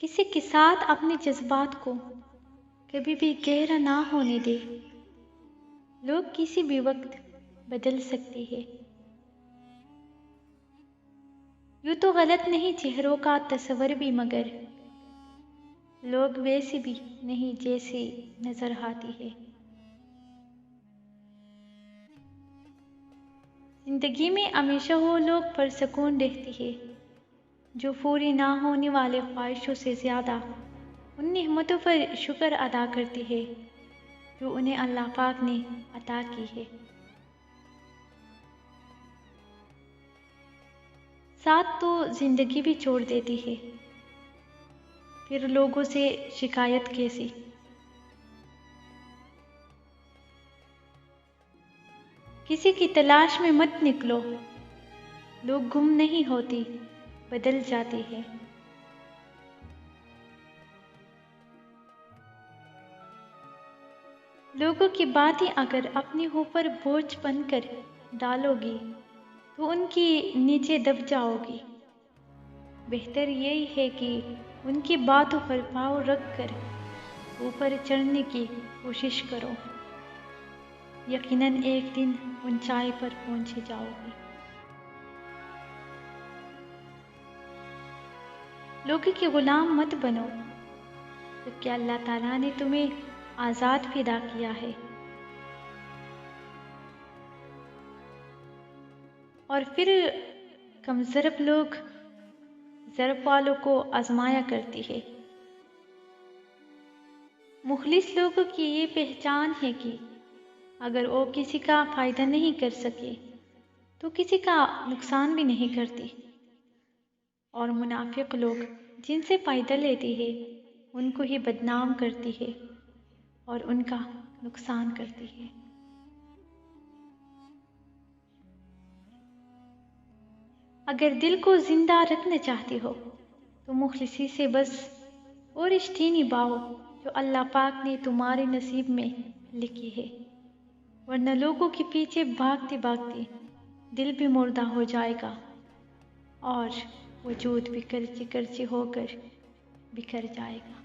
کسی کے ساتھ اپنے جذبات کو کبھی بھی گہرا نہ ہونے دے۔ لوگ کسی بھی وقت بدل سکتے ہیں۔ یوں تو غلط نہیں چہروں کا تصور بھی، مگر لوگ ویسے بھی نہیں جیسے نظر آتی ہے۔ زندگی میں ہمیشہ وہ لوگ پرسکون رہتے ہیں جو پوری نہ ہونے والے خواہشوں سے زیادہ ان نعمتوں پر شکر ادا کرتے ہیں جو انہیں اللہ پاک نے عطا کی ہے۔ ساتھ تو زندگی بھی چھوڑ دیتی ہے، پھر لوگوں سے شکایت کیسی؟ کسی کی تلاش میں مت نکلو، لوگ گم نہیں ہوتی، بدل جاتی ہے۔ لوگوں کی باتیں اگر اپنے اوپر بوجھ بن کر ڈالو گی تو ان کی نیچے دب جاؤ گی۔ بہتر یہی ہے کہ ان کی باتوں پر پاؤں رکھ کر اوپر چڑھنے کی کوشش کرو، یقیناً ایک دن اونچائی پر پہنچ جاؤ گی۔ لوگوں کے غلام مت بنو، جبکہ اللہ تعالیٰ نے تمہیں آزاد پیدا کیا ہے۔ اور پھر کم ضرب لوگ ضرب والوں کو آزمایا کرتی ہے۔ مخلص لوگوں کی یہ پہچان ہے کہ اگر وہ کسی کا فائدہ نہیں کر سکے تو کسی کا نقصان بھی نہیں کرتی، اور منافق لوگ جن سے فائدہ لیتے ہیں ان کو ہی بدنام کرتی ہے اور ان کا نقصان کرتی ہے۔ اگر دل کو زندہ رکھنا چاہتی ہو تو مخلصی سے بس وہ رشتے نبھاؤ جو اللہ پاک نے تمہارے نصیب میں لکھی ہے، ورنہ لوگوں کے پیچھے بھاگتے بھاگتے دل بھی مردہ ہو جائے گا اور وجود بھی کرچی کرچی ہو کر بکھر جائے گا۔